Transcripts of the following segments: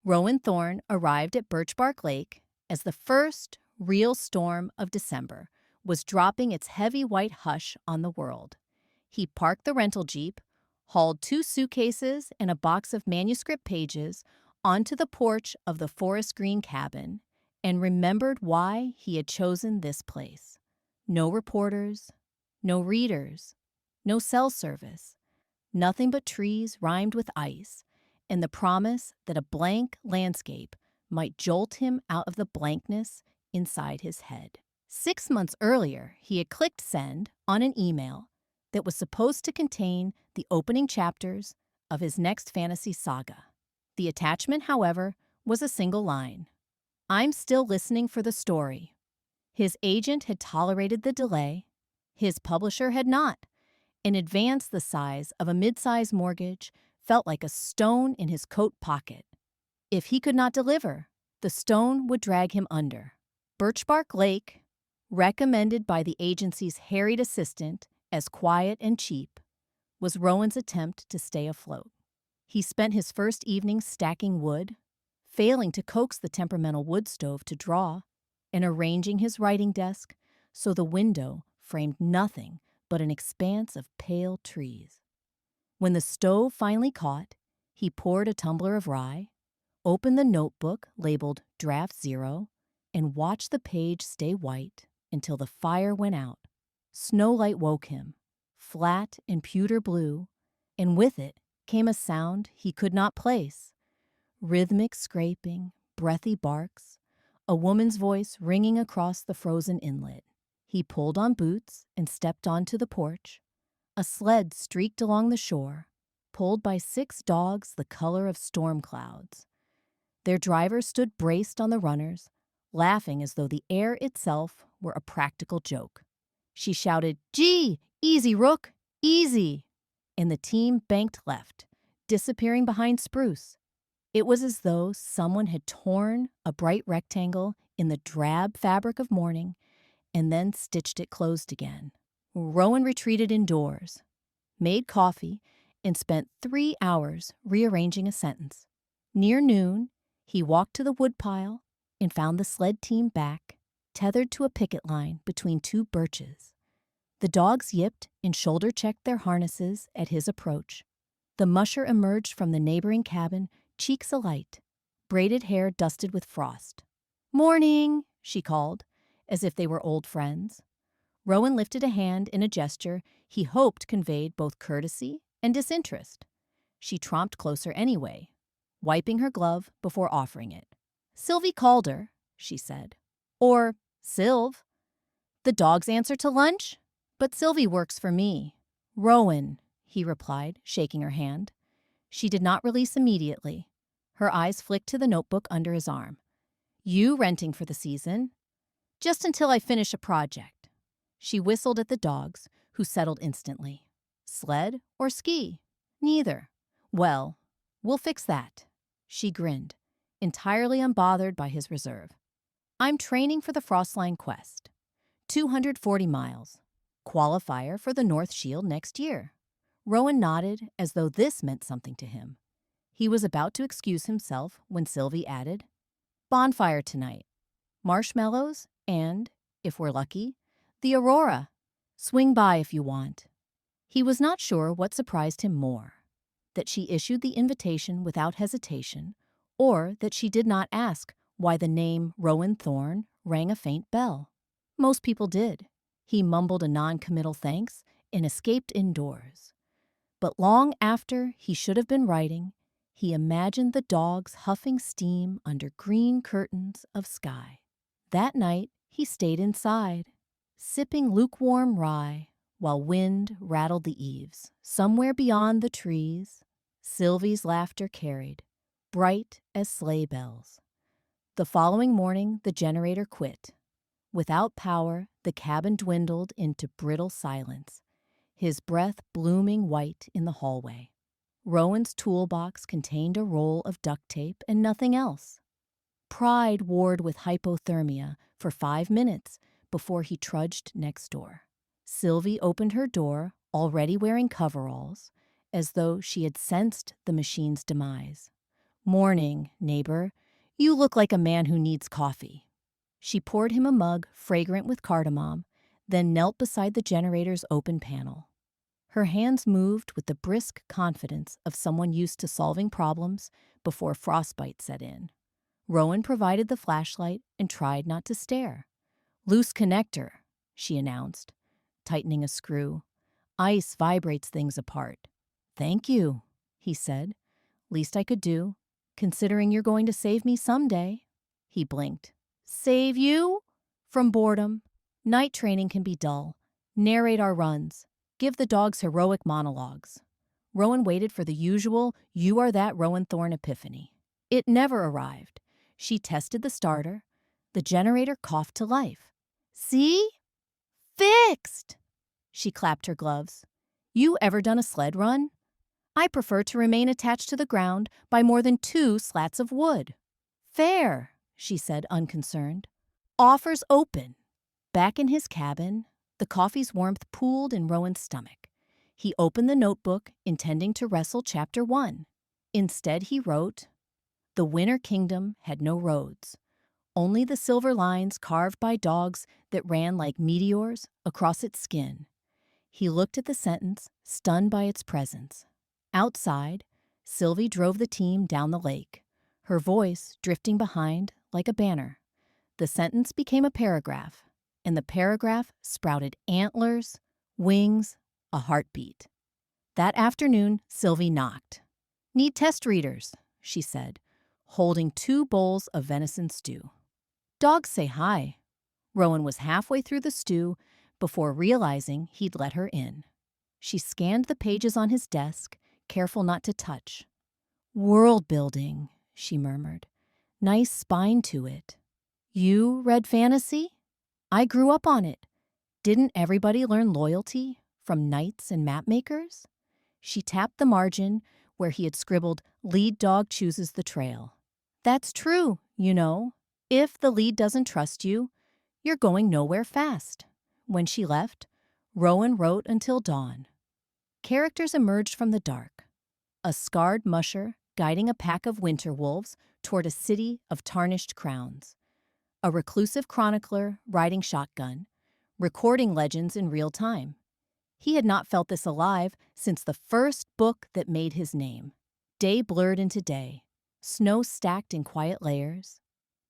Rowan Thorne arrived at Birchbark Lake as the first real storm of December was dropping its heavy white hush on the world. He parked the rental jeep, hauled 2 suitcases and a box of manuscript pages onto the porch of the forest green cabin, and remembered why he had chosen this place. No reporters, no readers, no cell service, nothing but trees rimed with ice, and the promise that a blank landscape might jolt him out of the blankness inside his head. 6 months earlier, he had clicked send on an email that was supposed to contain the opening chapters of his next fantasy saga. The attachment, however, was a single line. "I'm still listening for the story." His agent had tolerated the delay. His publisher had not. An advance the size of a mid-size mortgage felt like a stone in his coat pocket. If he could not deliver, the stone would drag him under. Birchbark Lake, recommended by the agency's harried assistant as quiet and cheap, was Rowan's attempt to stay afloat. He spent his first evening stacking wood, failing to coax the temperamental wood stove to draw, and arranging his writing desk so the window framed nothing but an expanse of pale trees. When the stove finally caught, he poured a tumbler of rye, opened the notebook labeled Draft Zero, and watched the page stay white until the fire went out. Snowlight woke him, flat and pewter blue, and with it came a sound he could not place. Rhythmic scraping, breathy barks, a woman's voice ringing across the frozen inlet. He pulled on boots and stepped onto the porch. A sled streaked along the shore, pulled by 6 dogs the color of storm clouds. Their drivers stood braced on the runners, laughing as though the air itself were a practical joke. She shouted, "Gee, easy, Rook, easy!" And the team banked left, disappearing behind spruce. It was as though someone had torn a bright rectangle in the drab fabric of morning and then stitched it closed again. Rowan retreated indoors, made coffee, and spent 3 hours rearranging a sentence. Near noon, he walked to the woodpile and found the sled team back, tethered to a picket line between 2 birches. The dogs yipped and shoulder-checked their harnesses at his approach. The musher emerged from the neighboring cabin, cheeks alight, braided hair dusted with frost. "Morning," she called, as if they were old friends. Rowan lifted a hand in a gesture he hoped conveyed both courtesy and disinterest. She tromped closer anyway, wiping her glove before offering it. "Sylvie called her," she said. Or, "Sylv. The dogs answer to lunch? But Sylvie works for me." "Rowan," he replied, shaking her hand. She did not release immediately. Her eyes flicked to the notebook under his arm. "You renting for the season?" "Just until I finish a project." She whistled at the dogs, who settled instantly. "Sled or ski?" "Neither." "Well, we'll fix that." She grinned, entirely unbothered by his reserve. "I'm training for the Frostline Quest. 240 miles. Qualifier for the North Shield next year." Rowan nodded as though this meant something to him. He was about to excuse himself when Sylvie added, "Bonfire tonight. Marshmallows and, if we're lucky, the aurora. Swing by if you want." He was not sure what surprised him more, that she issued the invitation without hesitation, or that she did not ask why the name Rowan Thorne rang a faint bell. Most people did. He mumbled a non-committal thanks and escaped indoors. But long after he should have been writing, he imagined the dogs huffing steam under green curtains of sky. That night, he stayed inside, sipping lukewarm rye while wind rattled the eaves. Somewhere beyond the trees, Sylvie's laughter carried, bright as sleigh bells. The following morning, the generator quit. Without power, the cabin dwindled into brittle silence, his breath blooming white in the hallway. Rowan's toolbox contained a roll of duct tape and nothing else. Pride warred with hypothermia for 5 minutes before he trudged next door. Sylvie opened her door, already wearing coveralls, as though she had sensed the machine's demise. "Morning, neighbor. You look like a man who needs coffee." She poured him a mug fragrant with cardamom, then knelt beside the generator's open panel. Her hands moved with the brisk confidence of someone used to solving problems before frostbite set in. Rowan provided the flashlight and tried not to stare. "Loose connector," she announced, tightening a screw. "Ice vibrates things apart." "Thank you," he said. "Least I could do, considering you're going to save me someday." He blinked. "Save you?" "From boredom. Night training can be dull. Narrate our runs. Give the dogs heroic monologues." Rowan waited for the usual "you are that Rowan Thorne" epiphany. It never arrived. She tested the starter. The generator coughed to life. "See? Fixed!" She clapped her gloves. "You ever done a sled run? I prefer to remain attached to the ground by more than 2 slats of wood." "Fair," she said, unconcerned. "Offers open." Back in his cabin, the coffee's warmth pooled in Rowan's stomach. He opened the notebook, intending to wrestle Chapter 1. Instead, he wrote, "The Winter Kingdom had no roads, only the silver lines carved by dogs that ran like meteors across its skin." He looked at the sentence, stunned by its presence. Outside, Sylvie drove the team down the lake, her voice drifting behind like a banner. The sentence became a paragraph, and the paragraph sprouted antlers, wings, a heartbeat. That afternoon, Sylvie knocked. "Need test readers," she said, holding 2 bowls of venison stew. "Dogs say hi." Rowan was halfway through the stew before realizing he'd let her in. She scanned the pages on his desk, careful not to touch. "World building," she murmured. "Nice spine to it. You read fantasy? I grew up on it. Didn't everybody learn loyalty from knights and mapmakers?" She tapped the margin where he had scribbled, "Lead dog chooses the trail." "That's true, you know. If the lead doesn't trust you, you're going nowhere fast." When she left, Rowan wrote until dawn. Characters emerged from the dark. A scarred musher guiding a pack of winter wolves toward a city of tarnished crowns. A reclusive chronicler riding shotgun, recording legends in real time. He had not felt this alive since the first book that made his name. Day blurred into day, snow stacked in quiet layers.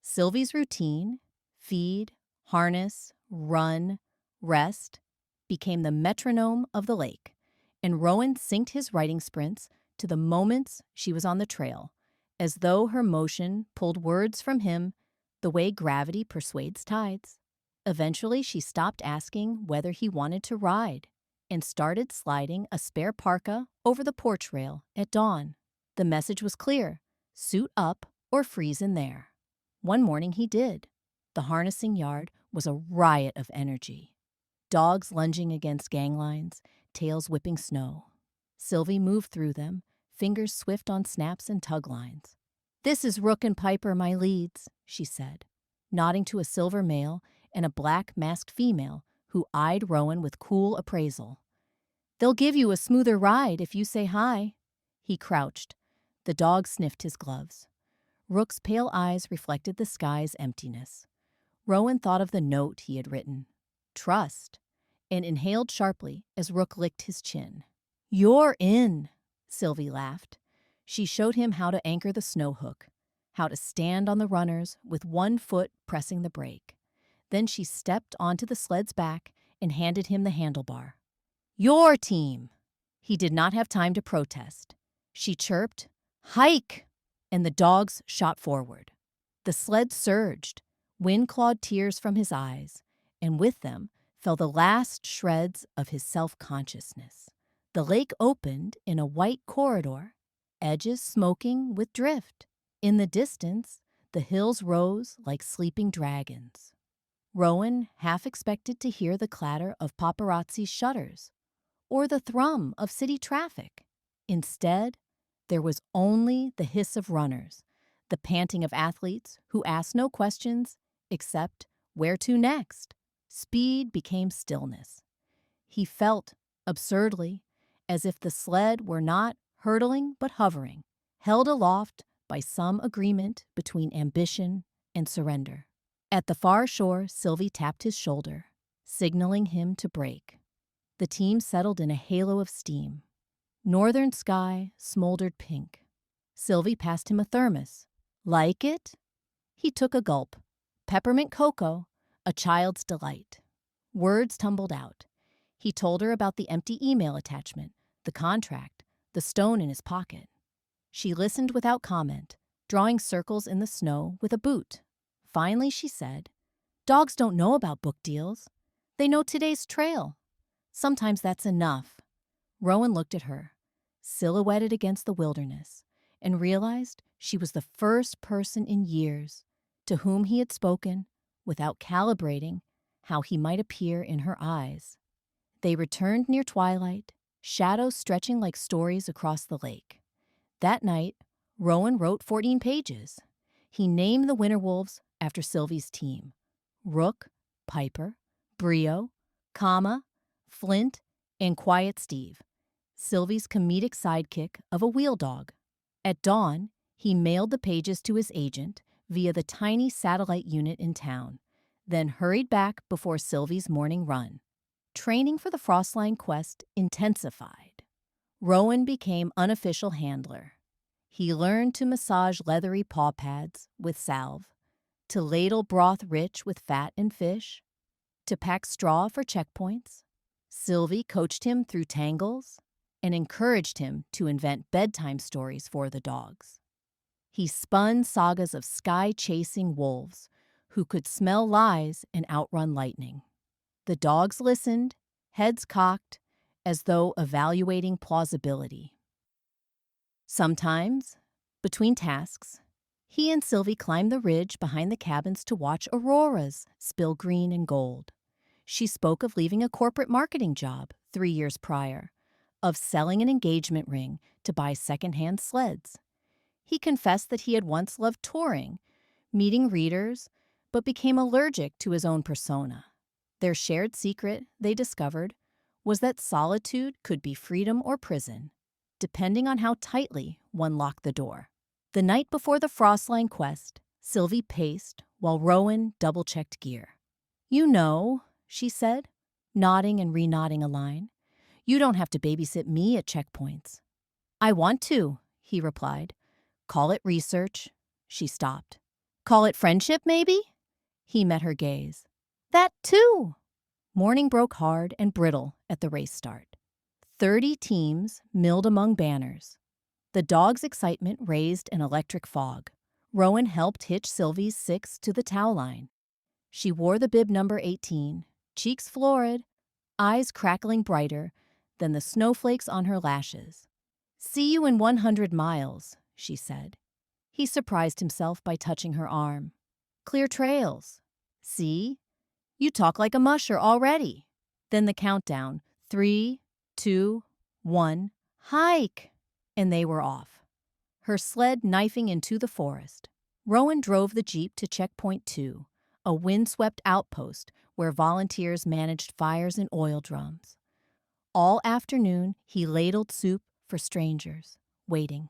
Sylvie's routine, feed, harness, run, rest, became the metronome of the lake, and Rowan synced his writing sprints to the moments she was on the trail, as though her motion pulled words from him the way gravity persuades tides. Eventually, she stopped asking whether he wanted to ride and started sliding a spare parka over the porch rail at dawn. The message was clear: suit up or freeze in there. One morning he did. The harnessing yard was a riot of energy. Dogs lunging against ganglines, tails whipping snow. Sylvie moved through them, fingers swift on snaps and tug lines. "This is Rook and Piper, my leads," she said, nodding to a silver male and a black masked female who eyed Rowan with cool appraisal. "They'll give you a smoother ride if you say hi." He crouched. The dog sniffed his gloves. Rook's pale eyes reflected the sky's emptiness. Rowan thought of the note he had written, "Trust," and inhaled sharply as Rook licked his chin. "You're in," Sylvie laughed. She showed him how to anchor the snow hook, how to stand on the runners with one foot pressing the brake. Then she stepped onto the sled's back and handed him the handlebar. "Your team." He did not have time to protest. She chirped, "Hike!" and the dogs shot forward. The sled surged, wind-clawed tears from his eyes, and with them fell the last shreds of his self-consciousness. The lake opened in a white corridor, edges smoking with drift. In the distance, the hills rose like sleeping dragons. Rowan half expected to hear the clatter of paparazzi's shutters or the thrum of city traffic. Instead, there was only the hiss of runners, the panting of athletes who asked no questions except where to next. Speed became stillness. He felt, absurdly, as if the sled were not hurtling but hovering, held aloft by some agreement between ambition and surrender. At the far shore, Sylvie tapped his shoulder, signaling him to break. The team settled in a halo of steam. Northern sky smoldered pink. Sylvie passed him a thermos. Like it? He took a gulp. Peppermint cocoa, a child's delight. Words tumbled out. He told her about the empty email attachment, the contract, the stone in his pocket. She listened without comment, drawing circles in the snow with a boot. Finally, she said, "Dogs don't know about book deals. They know today's trail. Sometimes that's enough." Rowan looked at her, silhouetted against the wilderness, and realized she was the first person in years to whom he had spoken without calibrating how he might appear in her eyes. They returned near twilight, shadows stretching like stories across the lake. That night, Rowan wrote 14 pages. He named the winter wolves after Sylvie's team: Rook, Piper, Brio, Kama, Flint, and Quiet Steve, Sylvie's comedic sidekick of a wheel dog. At dawn, he mailed the pages to his agent via the tiny satellite unit in town, then hurried back before Sylvie's morning run. Training for the Frostline quest intensified. Rowan became unofficial handler. He learned to massage leathery paw pads with salve, to ladle broth rich with fat and fish, to pack straw for checkpoints. Sylvie coached him through tangles and encouraged him to invent bedtime stories for the dogs. He spun sagas of sky-chasing wolves who could smell lies and outrun lightning. The dogs listened, heads cocked, as though evaluating plausibility. Sometimes, between tasks, he and Sylvie climbed the ridge behind the cabins to watch auroras spill green and gold. She spoke of leaving a corporate marketing job 3 years prior, of selling an engagement ring to buy secondhand sleds. He confessed that he had once loved touring, meeting readers, but became allergic to his own persona. Their shared secret, they discovered, was that solitude could be freedom or prison, depending on how tightly one locked the door. The night before the Frostline quest, Sylvie paced while Rowan double-checked gear. "You know," she said, nodding and re-nodding a line, "you don't have to babysit me at checkpoints." "I want to," he replied. "Call it research." She stopped. "Call it friendship, maybe?" He met her gaze. "That too." Morning broke hard and brittle at the race start. 30 teams milled among banners. The dogs' excitement raised an electric fog. Rowan helped hitch Sylvie's 6 to the towel line. She wore the bib number 18, cheeks florid, eyes crackling brighter than the snowflakes on her lashes. "See you in 100 miles, she said. He surprised himself by touching her arm. "Clear trails. See? You talk like a musher already." Then the countdown, 3, 2, 1, hike! And they were off. Her sled knifing into the forest. Rowan drove the Jeep to Checkpoint 2, a windswept outpost where volunteers managed fires and oil drums. All afternoon, he ladled soup for strangers, waiting.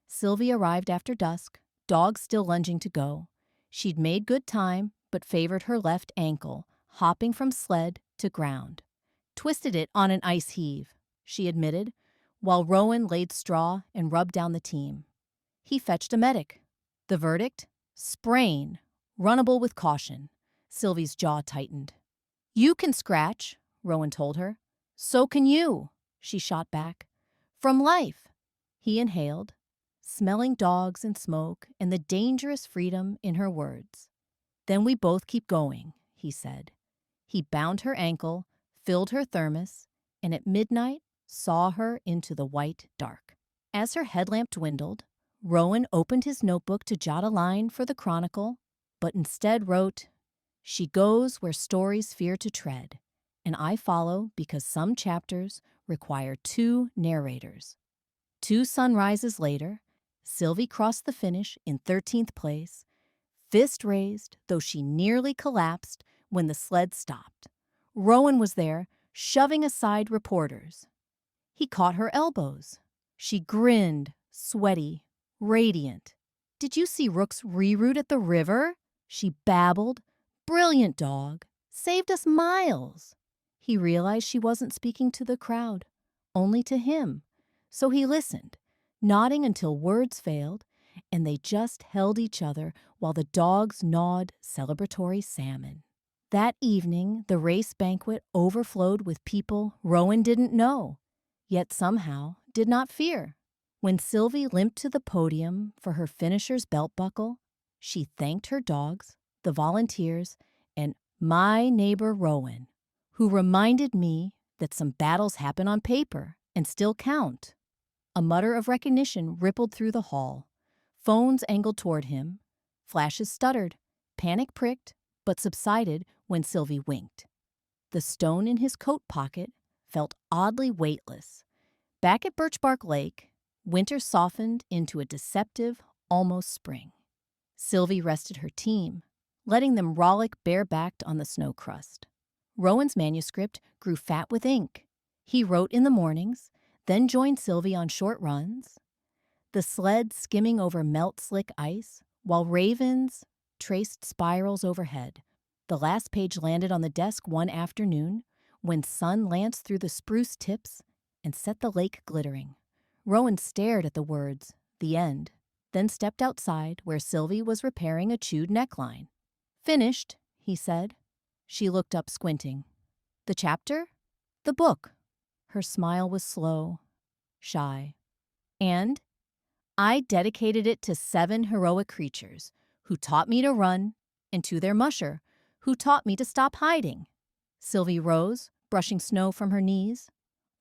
Sylvie arrived after dusk, dogs still lunging to go. She'd made good time, but favored her left ankle, hopping from sled to ground. "Twisted it on an ice heave," she admitted, while Rowan laid straw and rubbed down the team. He fetched a medic. The verdict? Sprain, runnable with caution. Sylvie's jaw tightened. "You can scratch," Rowan told her. "So can you," she shot back. "From life." He inhaled, smelling dogs and smoke and the dangerous freedom in her words. "Then we both keep going," he said. He bound her ankle, filled her thermos, and at midnight saw her into the white dark. As her headlamp dwindled, Rowan opened his notebook to jot a line for the Chronicle, but instead wrote, "She goes where stories fear to tread, and I follow because some chapters require 2 narrators." 2 sunrises later, Sylvie crossed the finish in 13th place, fist raised, though she nearly collapsed when the sled stopped. Rowan was there, shoving aside reporters. He caught her elbows. She grinned, sweaty, radiant. Did you see Rook's reroute at the river? She babbled. Brilliant dog. Saved us miles. He realized she wasn't speaking to the crowd, only to him. So he listened, nodding until words failed, and they just held each other while the dogs gnawed celebratory salmon. That evening, the race banquet overflowed with people Rowan didn't know, yet somehow did not fear. When Sylvie limped to the podium for her finisher's belt buckle, she thanked her dogs, the volunteers, and my neighbor Rowan, who reminded me that some battles happen on paper and still count. A mutter of recognition rippled through the hall. Phones angled toward him. Flashes stuttered. Panic pricked, but subsided when Sylvie winked. The stone in his coat pocket felt oddly weightless. Back at Birchbark Lake, winter softened into a deceptive, almost spring. Sylvie rested her team, letting them rollick bare-backed on the snow crust. Rowan's manuscript grew fat with ink. He wrote in the mornings, then joined Sylvie on short runs. The sled skimming over melt-slick ice, while ravens traced spirals overhead. The last page landed on the desk one afternoon when sun lanced through the spruce tips and set the lake glittering. Rowan stared at the words, "The End," then stepped outside where Sylvie was repairing a chewed neckline. "Finished," he said. She looked up, squinting. "The chapter?" "The book." Her smile was slow, shy. "And I dedicated it to 7 heroic creatures who taught me to run, and to their musher, who taught me to stop hiding." Sylvie rose, brushing snow from her knees.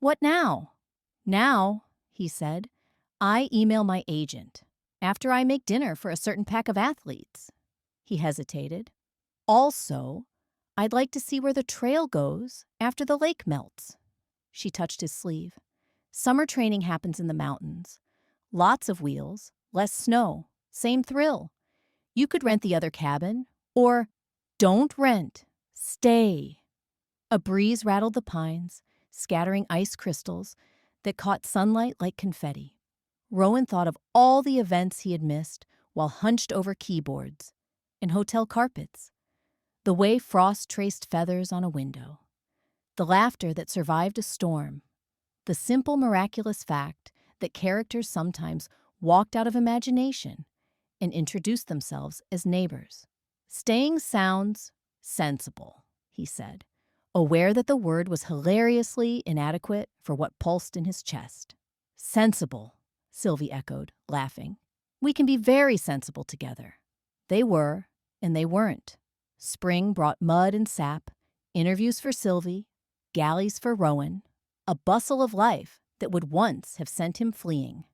"What now?" "Now," he said, "I email my agent after I make dinner for a certain pack of athletes." He hesitated. "Also, I'd like to see where the trail goes after the lake melts." She touched his sleeve. "Summer training happens in the mountains. Lots of wheels, less snow, same thrill. You could rent the other cabin, or don't rent, stay." A breeze rattled the pines, scattering ice crystals that caught sunlight like confetti. Rowan thought of all the events he had missed while hunched over keyboards and hotel carpets, the way frost traced feathers on a window, the laughter that survived a storm, the simple miraculous fact that characters sometimes walked out of imagination and introduced themselves as neighbors. "Staying sounds sensible," he said, aware that the word was hilariously inadequate for what pulsed in his chest. "Sensible," Sylvie echoed, laughing. "We can be very sensible together." They were, and they weren't. Spring brought mud and sap, interviews for Sylvie, galleys for Rowan, a bustle of life that would once have sent him fleeing.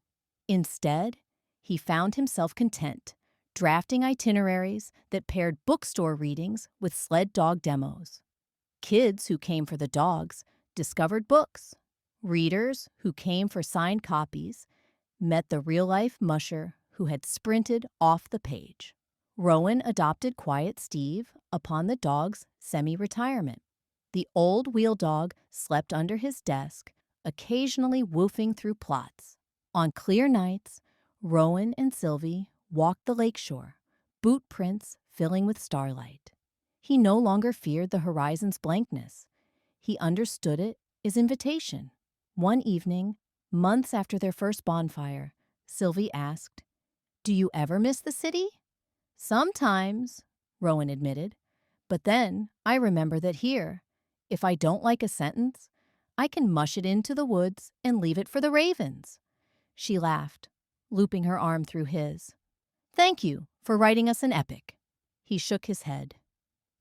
Instead, he found himself content, drafting itineraries that paired bookstore readings with sled dog demos. Kids who came for the dogs discovered books. Readers who came for signed copies met the real-life musher who had sprinted off the page. Rowan adopted Quiet Steve upon the dog's semi-retirement. The old wheel dog slept under his desk, occasionally woofing through plots. On clear nights, Rowan and Sylvie walked the lakeshore, boot prints filling with starlight. He no longer feared the horizon's blankness. He understood it as invitation. One evening, months after their first bonfire, Sylvie asked, "Do you ever miss the city?" "Sometimes," Rowan admitted. "But then I remember that here, if I don't like a sentence, I can mush it into the woods and leave it for the ravens." She laughed, looping her arm through his. "Thank you for writing us an epic." He shook his head.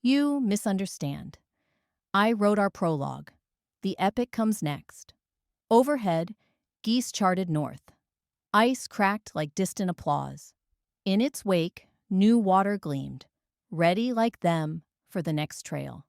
"You misunderstand. I wrote our prologue. The epic comes next." Overhead, geese charted north. Ice cracked like distant applause. In its wake, new water gleamed, ready like them for the next trail.